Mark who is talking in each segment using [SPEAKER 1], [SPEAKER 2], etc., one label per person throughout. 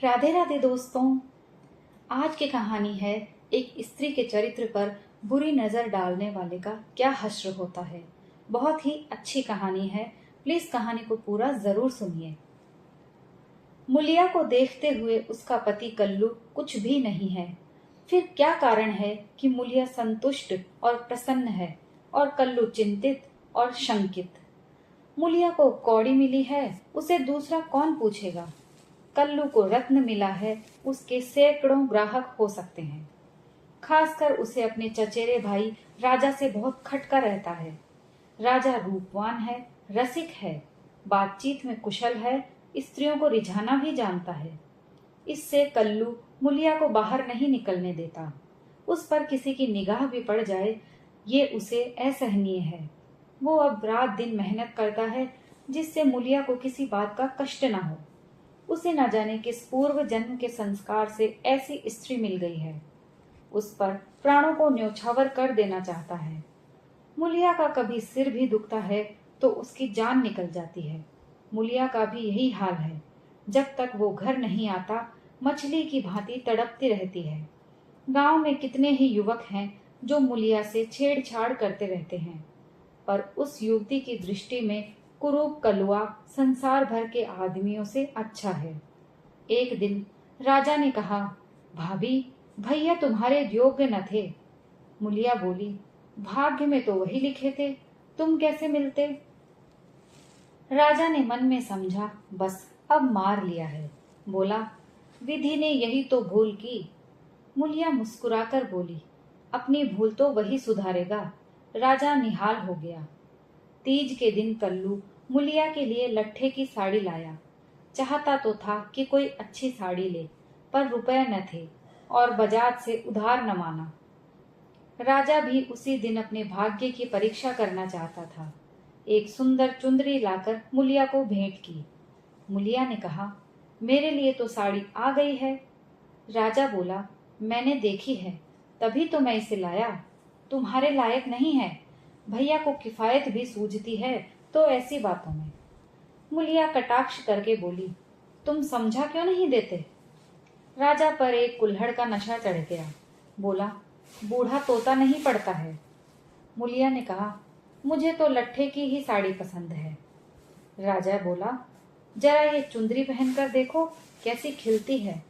[SPEAKER 1] राधे राधे दोस्तों। आज की कहानी है एक स्त्री के चरित्र पर बुरी नजर डालने वाले का क्या हश्र होता है। बहुत ही अच्छी कहानी है, प्लीज कहानी को पूरा जरूर सुनिए। मुलिया को देखते हुए उसका पति कल्लू कुछ भी नहीं है। फिर क्या कारण है कि मुलिया संतुष्ट और प्रसन्न है और कल्लू चिंतित और शंकित। मुलिया को कौड़ी मिली है, उसे दूसरा कौन पूछेगा। कल्लू को रत्न मिला है, उसके सैकड़ों ग्राहक हो सकते हैं। खासकर उसे अपने चचेरे भाई राजा से बहुत खटका रहता है। राजा रूपवान है, रसिक है, बातचीत में कुशल है, स्त्रियों को रिझाना भी जानता है। इससे कल्लू मुलिया को बाहर नहीं निकलने देता। उस पर किसी की निगाह भी पड़ जाए, ये उसे असहनीय है। वो अब रात दिन मेहनत करता है, जिससे मुलिया को किसी बात का कष्ट ना हो। उसे न जाने किस पूर्व जन्म के संस्कार से ऐसी स्त्री मिल गई है। उस पर प्राणों को न्योछावर कर देना चाहता है। मुलिया का कभी सिर भी दुखता है तो उसकी जान निकल जाती है। मुलिया का भी यही हाल है। जब तक वो घर नहीं आता, मछली की भांति तड़पती रहती है। गांव में कितने ही युवक हैं जो मुलिया से छेड़छाड़ करते रहते हैं, पर उस युवती की दृष्टि में कुरूप कलुआ संसार भर के आदमियों से अच्छा है। एक दिन राजा ने कहा, भाभी, भैया तुम्हारे योग्य न थे। मुलिया बोली, भाग्य में तो वही लिखे थे, तुम कैसे मिलते। राजा ने मन में समझा, बस अब मार लिया है। बोला, विधि ने यही तो भूल की। मुलिया मुस्कुराकर बोली, अपनी भूल तो वही सुधारेगा। राजा निहाल हो गया। तीज के दिन कल्लू मुलिया के लिए लट्ठे की साड़ी लाया। चाहता तो था कि कोई अच्छी साड़ी ले, पर रुपए न थे और बजाज से उधार न माना। राजा भी उसी दिन अपने भाग्य की परीक्षा करना चाहता था। एक सुंदर चुंदरी लाकर मुलिया को भेंट की। मुलिया ने कहा, मेरे लिए तो साड़ी आ गई है। राजा बोला, मैंने देखी है, तभी तो मैं इसे लाया। तुम्हारे लायक नहीं है। भैया को किफायत भी सूझती है तो ऐसी बातों में। मुलिया कटाक्ष करके बोली, तुम समझा क्यों नहीं देते। राजा पर एक कुल्हड़ का नशा चढ़ गया। बोला, बूढ़ा तोता नहीं पड़ता है। मुलिया ने कहा, मुझे तो लट्ठे की ही साड़ी पसंद है। राजा बोला, जरा ये चुंदरी पहनकर देखो, कैसी खिलती है।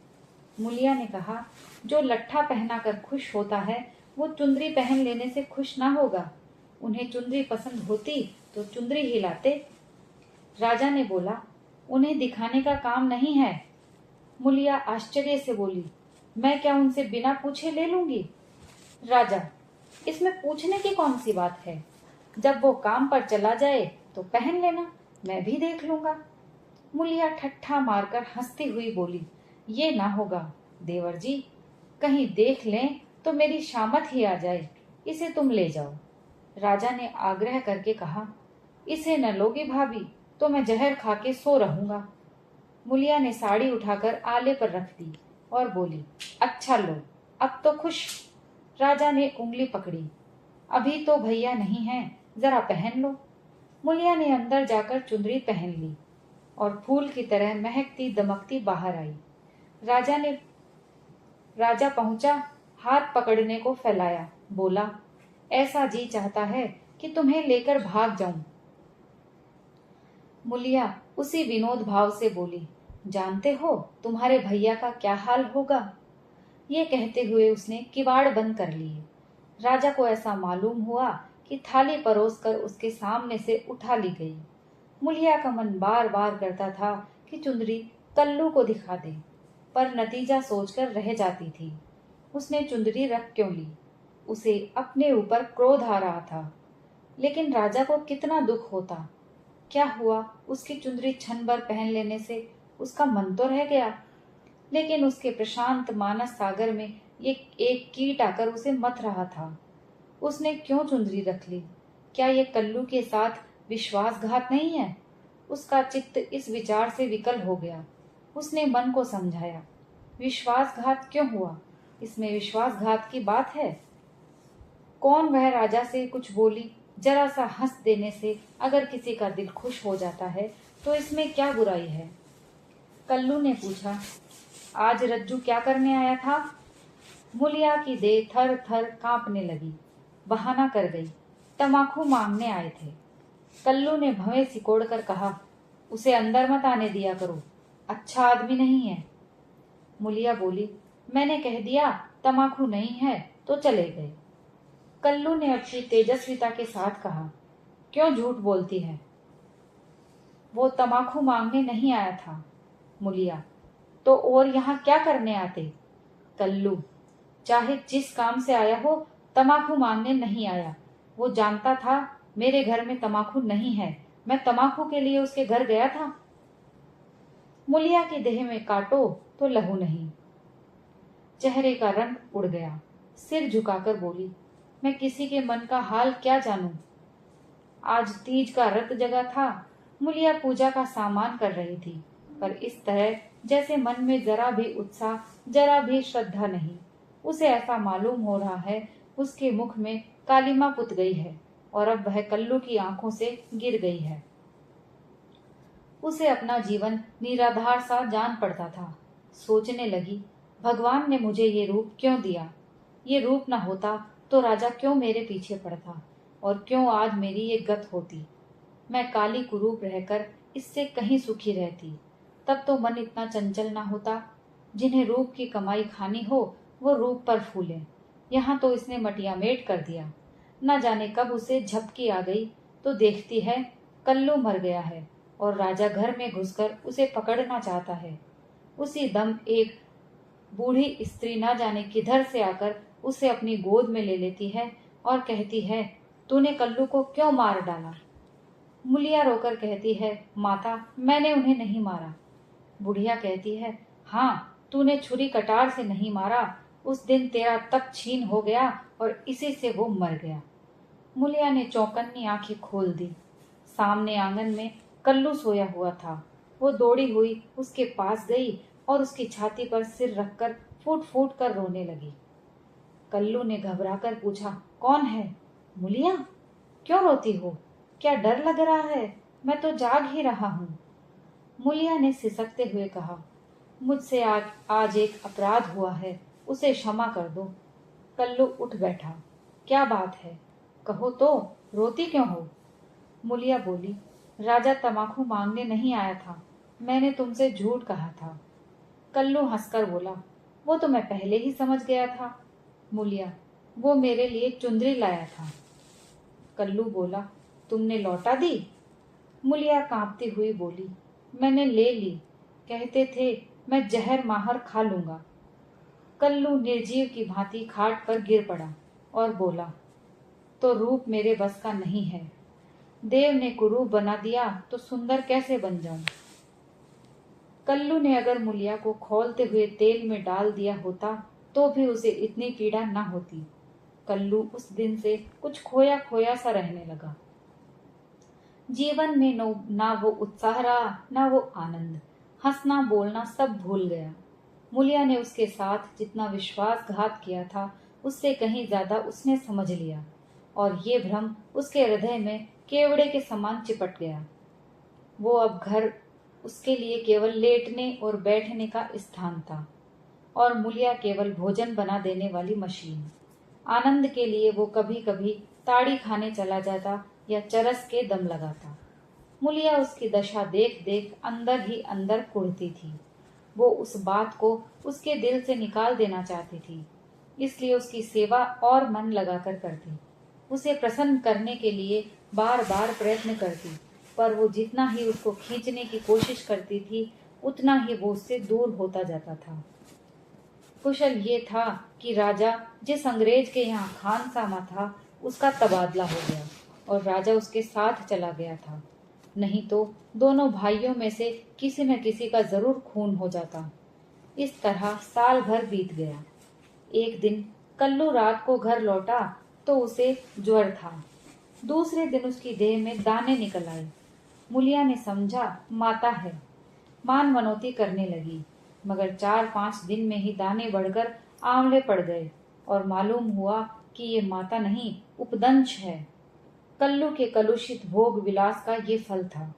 [SPEAKER 1] मुलिया ने कहा, जो लट्ठा पहनाकर खुश होता है वो चुंदरी पहन लेने से खुश ना होगा। उन्हें चुंदरी पसंद होती तो चुंदरी ही लाते। राजा ने बोला, उन्हें दिखाने का काम नहीं है। मुलिया आश्चर्य से बोली, मैं क्या उनसे बिना पूछे ले लूंगी। राजा, इसमें पूछने की कौन सी बात है। जब वो काम पर चला जाए तो पहन लेना, मैं भी देख लूंगा। मुलिया ठट्ठा मारकर हंसती हुई बोली, ये ना होगा देवर जी, कहीं देख लें तो मेरी शामत ही आ जाए। इसे तुम ले जाओ। राजा ने आग्रह करके कहा, इसे न लोगे भाभी तो मैं जहर खा के सो रहूंगा। मुलिया ने साड़ी उठाकर आले पर रख दी और बोली, अच्छा लो, अब तो खुश। राजा ने उंगली पकड़ी, अभी तो भैया नहीं है, जरा पहन लो। मुलिया ने अंदर जाकर चुंदरी पहन ली और फूल की तरह महकती दमकती बाहर आई। राजा पहुंचा, हाथ पकड़ने को फैलाया। बोला, ऐसा जी चाहता है कि तुम्हें लेकर भाग जाऊं। मुलिया उसी विनोद भाव से बोली, जानते हो तुम्हारे भैया का क्या हाल होगा। ये कहते हुए उसने किवाड़ बंद कर लिए। राजा को ऐसा मालूम हुआ कि थाली परोस कर उसके सामने से उठा ली गई। मुलिया का मन बार बार करता था कि चुंदरी कल्लू को दिखा दे, पर नतीजा सोचकर रह जाती थी। उसने चुंदरी रख क्यों ली। उसे अपने ऊपर क्रोध आ रहा था, लेकिन राजा को कितना दुख होता। क्या हुआ, उसकी चुंदरी क्षण भर पहन लेने से उसका मन तो रह गया, लेकिन उसके प्रशांत मानस सागर में ये एक कीट आकर उसे मथ रहा था। उसने क्यों चुंदरी रख ली। क्या ये कल्लू के साथ विश्वासघात नहीं है। उसका चित्त इस विचार से विकल हो गया। उसने मन को समझाया, विश्वासघात क्यों हुआ, इसमें विश्वासघात की बात है। कौन वह राजा से कुछ बोली, जरा सा हंस देने से अगर किसी का दिल खुश हो जाता है तो इसमें क्या बुराई है। कल्लू ने पूछा, आज रज्जू क्या करने आया था? मुलिया की देह थर थर कांपने लगी। बहाना कर गई, तमाकू मांगने आए थे। कल्लू ने भवें सिकोड़कर कहा, उसे अंदर मत आने दिया करो, अच्छा आदमी नहीं है। मुलिया बोली, मैंने कह दिया तमाकू नहीं है तो चले गए। कल्लू ने अपनी तेजस्विता के साथ कहा, क्यों झूठ बोलती है? वो तमाकू मांगने नहीं आया था। मुलिया, तो और यहाँ क्या करने आते? कल्लू, चाहे जिस काम से आया हो, तमाकू मांगने नहीं आया। वो जानता था मेरे घर में तमाकू नहीं है, मैं तमाकू के लिए उसके घर गया था। मुलिया की देह में काटो तो लहू नहीं। चेहरे का रंग उड़ गया। सिर झुकाकर बोली, मैं किसी के मन का हाल क्या जानूं। आज तीज का रत जगा था। मुलिया पूजा का सामान कर रही थी, पर इस तरह जैसे मन में जरा भी उत्साह, जरा भी श्रद्धा नहीं। उसे ऐसा मालूम हो रहा है उसके मुख में कालिमा पुत गई है और अब वह कल्लू की आंखों से गिर गई है। उसे अपना जीवन निराधार सा जान पड़ता था। सोचने लगी, भगवान ने मुझे ये रूप क्यों दिया? ये रूप न होता तो राजा क्यों मेरे पीछे पड़ता और क्यों आज मेरी ये गत होती? मैं काली कुरूप रहकर इससे कहीं सुखी रहती। तब तो मन इतना चंचल ना होता। जिन्हें रूप की कमाई खानी हो वो रूप पर फूले। यहाँ तो इसने मटियामेट कर दिया। न जाने कब उसे झपकी आ गई तो देखती है कल्लू मर गया है और राजा घर में घुसकर उसे पकड़ना चाहता है। उसी दम एक बूढ़ी स्त्री न जाने किधर से आकर उसे अपनी गोद में ले लेती है और कहती है, तूने कल्लू को क्यों मार डाला? मुलिया रोकर कहती है, माता, मैंने उन्हें नहीं मारा। बुढ़िया कहती है, हाँ, तूने छुरी कटार से नहीं मारा। उस दिन तेरा तप छीन हो गया और इसी से वो मर गया। मुलिया ने चौकन्नी आंखें खोल दी। सामने आंगन में कल्लू सोया हुआ था। वो दौड़ी हुई उसके पास गई और उसकी छाती पर सिर रखकर फूट फूट कर रोने लगी। कल्लू ने घबराकर पूछा, कौन है? मुलिया, क्यों रोती हो? क्या डर लग रहा है? मैं तो जाग ही रहा हूँ। मुलिया ने सिसकते हुए कहा, मुझसे आज एक अपराध हुआ है, उसे क्षमा कर दो। कल्लू उठ बैठा। क्या बात है? कहो तो, रोती क्यों हो? मुलिया बोली, राजा तमाकू मांगने नहीं आया था, मैंने तुमसे झूठ कहा था। कल्लू हंसकर बोला, वो तो मैं पहले ही समझ गया था। मुलिया, वो मेरे लिए चुंदरी लाया था। कल्लू बोला, तुमने लौटा दी? मुलिया कांपती हुई बोली, मैंने ले ली, कहते थे मैं जहर माहर खा लूंगा। कल्लू निर्जीव की भांति खाट पर गिर पड़ा और बोला, तो रूप मेरे बस का नहीं है। देव ने कुरूप बना दिया तो सुंदर कैसे बन जाऊं? कल्लू ने अगर मुलिया को खौलते हुए तेल में डाल दिया होता तो भी उसे इतनी पीड़ा न होती। कल्लू उस दिन से कुछ खोया खोया सा रहने लगा। जीवन में ना वो उत्साह रहा, ना वो आनंद। हंसना बोलना सब भूल गया। मुलिया ने उसके साथ जितना विश्वासघात किया था उससे कहीं ज्यादा उसने समझ लिया और ये भ्रम उसके हृदय में केवड़े के समान चिपट गया। वो अब घर उसके लिए केवल लेटने और बैठने का स्थान था और मुलिया केवल भोजन बना देने वाली मशीन। आनंद के लिए वो कभी कभी ताड़ी खाने चला जाता या चरस के दम लगाता। मुलिया उसकी दशा देख देख अंदर ही अंदर कुढ़ती थी। वो उस बात को उसके दिल से निकाल देना चाहती थी, इसलिए उसकी सेवा और मन लगाकर करती। उसे प्रसन्न करने के लिए बार बार प्रयत्न करती, पर वो जितना ही उसको खींचने की कोशिश करती थी उतना ही वो उससे दूर होता जाता था। कुशल ये था कि राजा जिस अंग्रेज के यहाँ खानसामा था उसका तबादला हो गया और राजा उसके साथ चला गया था। नहीं तो दोनों भाइयों में से किसी न किसी का जरूर खून हो जाता। इस तरह साल भर बीत गया। एक दिन कल्लू रात को घर लौटा तो उसे ज्वर था। दूसरे दिन उसकी देह में दाने निकल आए। मुलिया ने समझा माता है, मान मनौती करने लगी, मगर 4-5 दिन में ही दाने बढ़कर आंवले पड़ गए और मालूम हुआ कि ये माता नहीं उपदंश है। कल्लू के कलुषित भोग विलास का ये फल था।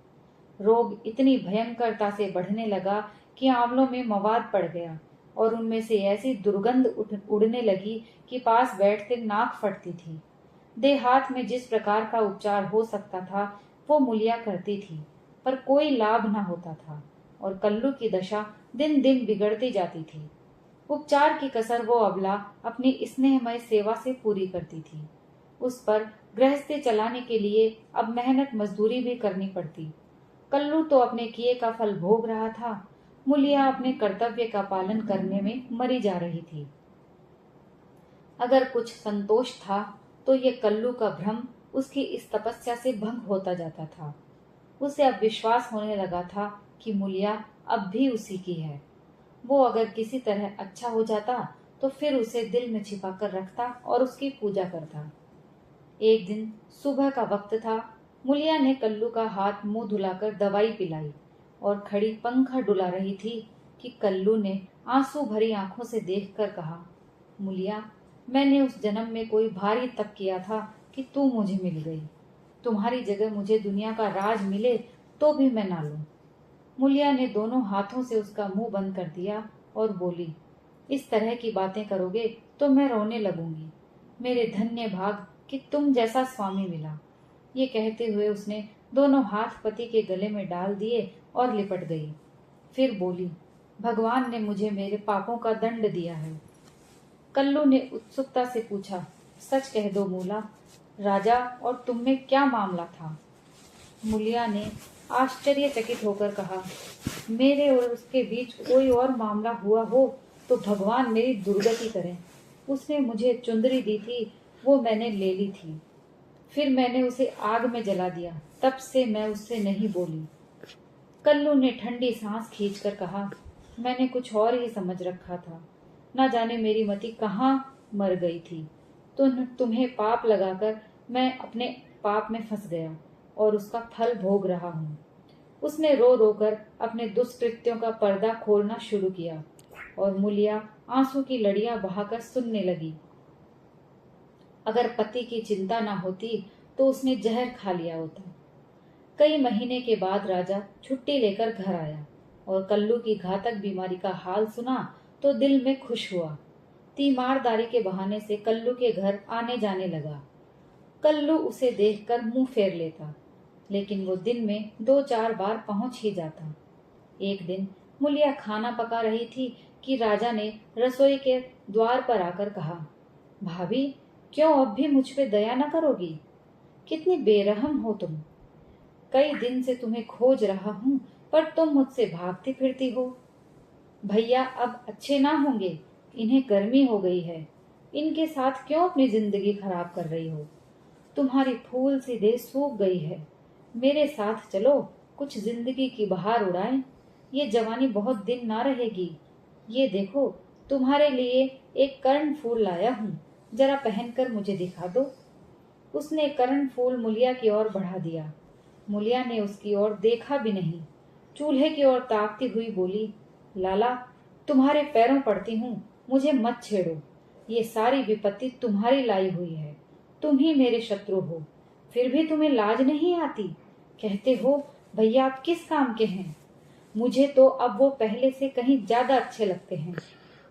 [SPEAKER 1] रोग इतनी भयंकरता से बढ़ने लगा कि आंवलों में मवाद पड़ गया और उनमें से ऐसी दुर्गंध उड़ने लगी कि पास बैठते नाक फटती थी। देहात में जिस प्रकार का उपचार हो सकता था वो मूलिया करती थी, पर कोई लाभ न होता था और कल्लू की दशा दिन दिन बिगड़ती जाती थी। उपचार की कसर वो अबला अपनी स्नेहमय सेवा से पूरी करती थी। उस पर गृहस्थी चलाने के लिए अब मेहनत मजदूरी भी करनी पड़ती। कल्लू तो अपने किए का फल भोग रहा था, मूलिया अपने कर्तव्य का पालन करने में मरी जा रही थी। अगर कुछ संतोष था तो ये कल्लू का भ्रम उसकी इस तपस्या से भंग होता जाता था। उसे अब विश्वास होने लगा था कि मूलिया अब भी उसी की है। वो अगर किसी तरह अच्छा हो जाता तो फिर उसे दिल में छिपा कर रखता और उसकी पूजा करता। एक दिन सुबह का वक्त था। मूलिया ने कल्लू का हाथ मुंह धुलाकर दवाई पिलाई और खड़ी पंखा डुला रही थी कि कल्लू ने आंसू भरी आंखों से देखकर कहा, मूलिया, मैंने उस जन्म में कोई भारी तप किया था कि तू मुझे मिल गई। तुम्हारी जगह मुझे दुनिया का राज मिले तो भी मैं ना लूं। मूलिया ने दोनों हाथों से उसका मुंह बंद कर दिया और बोली, इस तरह की बातें करोगे तो मैं रोने लगूंगी। मेरे धन्य भाग कि तुम जैसा स्वामी मिला। ये कहते हुए उसने दोनों हाथ पति के गले में डाल दिए और लिपट गई। फिर बोली, भगवान ने मुझे मेरे पापों का दंड दिया है। कल्लू ने उत्सुकता से पूछा, सच कह दो मूला, राजा और तुम में क्या मामला था? मूलिया ने आश्चर्यचकित होकर कहा, मेरे और उसके बीच कोई और मामला हुआ हो तो भगवान मेरी दुर्गति करें। उसने मुझे चुंदरी दी थी, वो मैंने ले ली थी। फिर मैंने उसे आग में जला दिया, तब से मैं उससे नहीं बोली। कल्लू ने ठंडी सांस खींचकर कहा, मैंने कुछ और ही समझ रखा था। न जाने मेरी मति कहाँ मर गई थी। तुम्हें पाप लगाकर मैं अपने पाप में फंस गया और उसका फल भोग रहा हूँ। उसने रो रो कर अपने दुष्कृत्यों का पर्दा खोलना शुरू किया और मूलिया आंसू की लड़ियां बहाकर सुनने लगी। अगर पति की चिंता ना होती तो उसने जहर खा लिया होता। कई महीने के बाद राजा छुट्टी लेकर घर आया और कल्लू की घातक बीमारी का हाल सुना तो दिल में खुश हुआ। तीमारदारी के बहाने से कल्लू के घर आने जाने लगा। कल्लू उसे देखकर मुंह फेर लेता, लेकिन वो दिन में 2-4 बार पहुंच ही जाता। एक दिन मूलिया खाना पका रही थी कि राजा ने रसोई के द्वार पर आकर कहा, भाभी, क्यों अब भी मुझ पे दया न करोगी? कितनी बेरहम हो तुम। कई दिन से तुम्हें खोज रहा हूँ पर तुम मुझसे भागती फिरती हो। भैया अब अच्छे ना होंगे, इन्हें गर्मी हो गई है। इनके साथ क्यों अपनी जिंदगी खराब कर रही हो? तुम्हारी फूल सी देह सूख गई है। मेरे साथ चलो, कुछ जिंदगी की बहार उड़ाएं। ये जवानी बहुत दिन ना रहेगी। ये देखो, तुम्हारे लिए एक कर्ण फूल लाया हूँ, जरा पहनकर मुझे दिखा दो। उसने कर्ण फूल मूलिया की ओर बढ़ा दिया। मूलिया ने उसकी ओर देखा भी नहीं। चूल्हे की ओर ताकती हुई बोली, लाला, तुम्हारे पैरों पड़ती हूँ, मुझे मत छेड़ो। ये सारी विपत्ति तुम्हारी लाई हुई है। तुम ही मेरे शत्रु हो, फिर भी तुम्हें लाज नहीं आती। कहते हो भैया आप किस काम के हैं। मुझे तो अब वो पहले से कहीं ज्यादा अच्छे लगते हैं।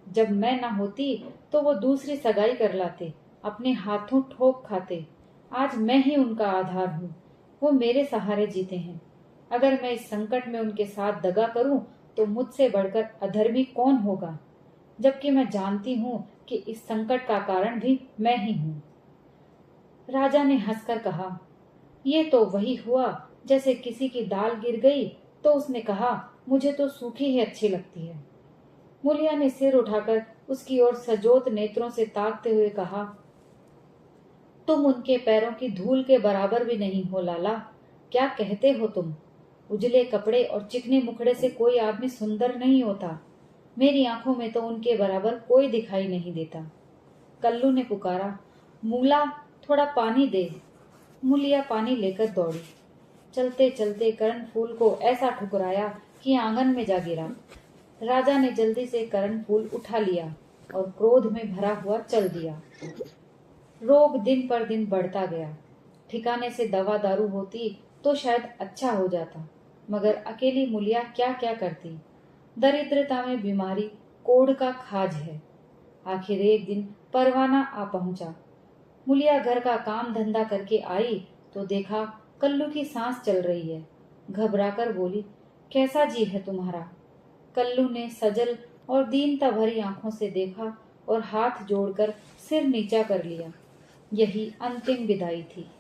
[SPEAKER 1] जब मैं ना होती तो वो दूसरी सगाई कर लाते, अपने हाथों ठोक खाते। आज मैं ही उनका आधार हूँ, वो मेरे सहारे जीते हैं। अगर मैं इस संकट में उनके साथ दगा करूं तो मुझसे बढ़कर अधर्मी कौन होगा, जबकि मैं जानती हूँ कि इस संकट का कारण भी मैं ही हूँ। राजा ने हंसकर कहा, ये तो वही हुआ जैसे किसी की दाल गिर गई तो उसने कहा, मुझे तो सूखी ही अच्छी लगती है। मूलिया ने सिर उठाकर उसकी ओर सजोत नेत्रों से ताकते हुए कहा, तुम उनके पैरों की धूल के बराबर भी नहीं हो लाला। क्या कहते हो तुम? उजले कपड़े और चिकने मुखड़े से कोई आदमी सुंदर नहीं होता। मेरी आंखों में तो उनके बराबर कोई दिखाई नहीं देता। कल्लू ने पुकारा, मूला, थोड़ा पानी दे। मूलिया पानी लेकर दौड़ी। चलते चलते कर्ण फूल को ऐसा ठुकराया कि आंगन में जा गिरा। राजा ने जल्दी से कर्ण फूल उठा लिया और क्रोध में भरा हुआ चल दिया। रोग दिन पर दिन बढ़ता गया। ठिकाने से दवा दारू होती तो शायद अच्छा हो जाता, मगर अकेली मूलिया क्या क्या करती। दरिद्रता में बीमारी कोढ़ का खाज है। आखिर एक दिन परवाना आ पहुंचा। मुलिया घर का काम धंधा करके आई तो देखा कल्लू की सांस चल रही है। घबराकर बोली, कैसा जी है तुम्हारा? कल्लू ने सजल और दीनता भरी आंखों से देखा और हाथ जोड़कर सिर नीचा कर लिया। यही अंतिम विदाई थी।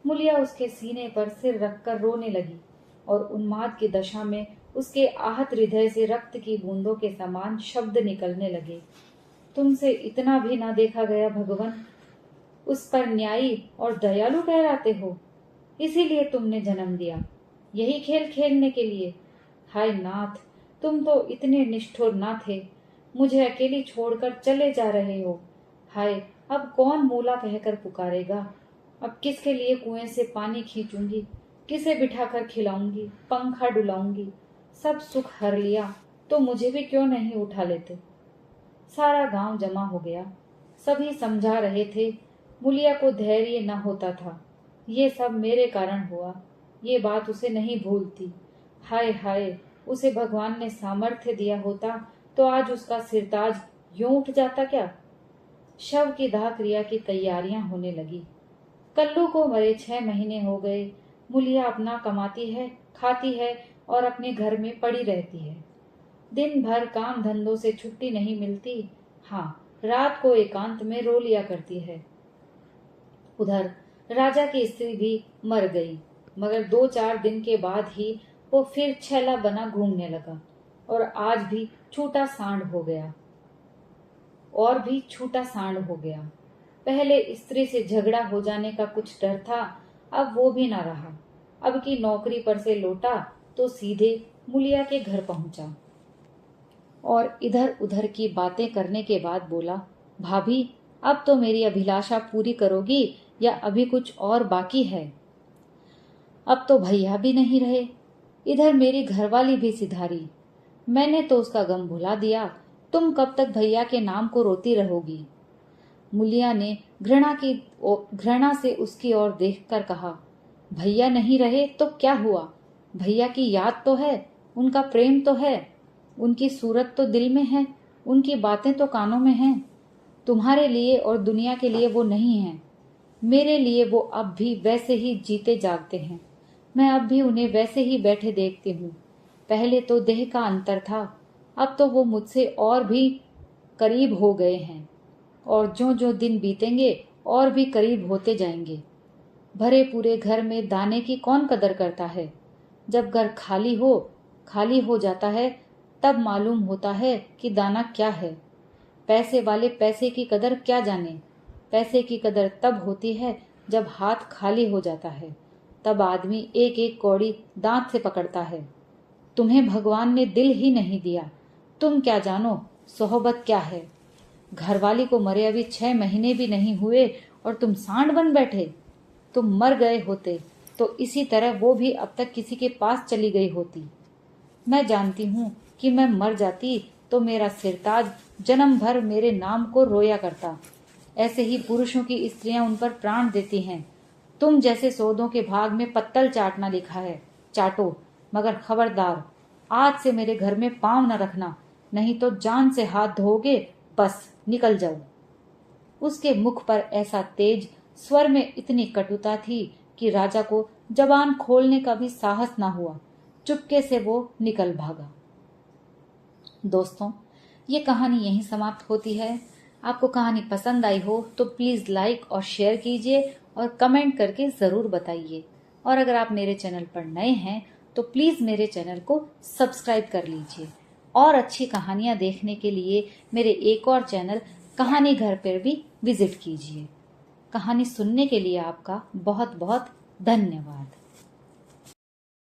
[SPEAKER 1] मुलिया उसके सीने पर सिर रखकर रोने लगी और उन्माद की दशा में उसके आहत हृदय से रक्त की बूंदों के समान शब्द निकलने लगे। तुमसे इतना भी ना देखा गया भगवान, उस पर न्यायी और दयालु कहलाते हो, इसीलिए तुमने जन्म दिया, यही खेल खेलने के लिए। हाय नाथ, तुम तो इतने निष्ठुर ना थे, मुझे अकेली छोड़कर चले जा रहे हो। हाय, अब कौन मूला कहकर पुकारेगा? अब किसके लिए कुएं से पानी खींचूंगी, किसे बिठाकर खिलाऊंगी, पंखा डुलाऊंगी? सब सुख हर लिया तो मुझे भी क्यों नहीं उठा लेते? सारा गांव जमा हो गया। सभी समझा रहे थे, मुलिया को धैर्य न होता था। ये सब मेरे कारण हुआ, ये बात उसे नहीं भूलती। हाय हाय, उसे भगवान ने सामर्थ्य दिया होता तो आज उसका सिरताज यूं उठ जाता क्या? शव की दाह क्रिया की तैयारियां होने लगी। कल्लू को मरे 6 महीने हो गए। मुलिया अपना कमाती है, खाती है और अपने घर में पड़ी रहती है। दिन भर काम धंधों से छुट्टी नहीं मिलती। हाँ, रात को एकांत में रो लिया करती है। उधर राजा की स्त्री भी मर गई, मगर 2-4 दिन के बाद ही वो फिर छैला बना घूमने लगा और आज भी छूटा सांड हो गया। पहले स्त्री से झगड़ा हो जाने का कुछ डर था, अब वो भी ना रहा। अब की नौकरी पर से लौटा तो सीधे मुलिया के घर पहुंचा और इधर उधर की बातें करने के बाद बोला, भाभी, अब तो मेरी अभिलाषा पूरी करोगी या अभी कुछ और बाकी है? अब तो भैया भी नहीं रहे, इधर मेरी घरवाली भी सिधारी। मैंने तो उसका गम भुला दिया, तुम कब तक भैया के नाम को रोती रहोगी? मुलिया ने घृणा से उसकी ओर देखकर कहा, भैया नहीं रहे तो क्या हुआ? भैया की याद तो है, उनका प्रेम तो है, उनकी सूरत तो दिल में है, उनकी बातें तो कानों में हैं। तुम्हारे लिए और दुनिया के लिए वो नहीं है, मेरे लिए वो अब भी वैसे ही जीते जागते हैं। मैं अब भी उन्हें वैसे ही बैठे देखती हूँ। पहले तो देह का अंतर था, अब तो वो मुझसे और भी करीब हो गए हैं और जो जो दिन बीतेंगे और भी करीब होते जाएंगे। भरे पूरे घर में दाने की कौन कदर करता है? जब घर खाली हो जाता है तब मालूम होता है कि दाना क्या है। पैसे वाले पैसे की कदर क्या जाने। पैसे की कदर तब होती है जब हाथ खाली हो जाता है, तब आदमी एक एक कौड़ी दांत से पकड़ता है। तुम्हें भगवान ने दिल ही नहीं दिया, तुम क्या जानो सोहबत क्या है। घरवाली को मरे अभी 6 महीने भी नहीं हुए और तुम सांड बन बैठे। तुम मर गए होते तो इसी तरह वो भी अब तक किसी के पास चली गई होती। मैं जानती हूँ कि मैं मर जाती तो मेरा सिरताज जन्म भर मेरे नाम को रोया करता। ऐसे ही पुरुषों की स्त्रियां उन पर प्राण देती हैं। तुम जैसे सौदों के भाग में पत्तल चाटना लिखा है, चाटो, मगर खबरदार, आज से मेरे घर में पांव न रखना, नहीं तो जान से हाथ धोगे, बस निकल जाओ। उसके मुख पर ऐसा तेज, स्वर में इतनी कटुता थी कि राजा को जबान खोलने का भी साहस ना हुआ। चुपके से वो निकल भागा। दोस्तों, ये कहानी यहीं समाप्त होती है। आपको कहानी पसंद आई हो तो प्लीज लाइक और शेयर कीजिए और कमेंट करके जरूर बताइए। और अगर आप मेरे चैनल पर नए हैं तो प्लीज मेरे चैनल को सब्सक्राइब कर लीजिए और अच्छी कहानियां देखने के लिए मेरे एक और चैनल कहानी घर पर भी विजिट कीजिए। कहानी सुनने के लिए आपका बहुत बहुत धन्यवाद।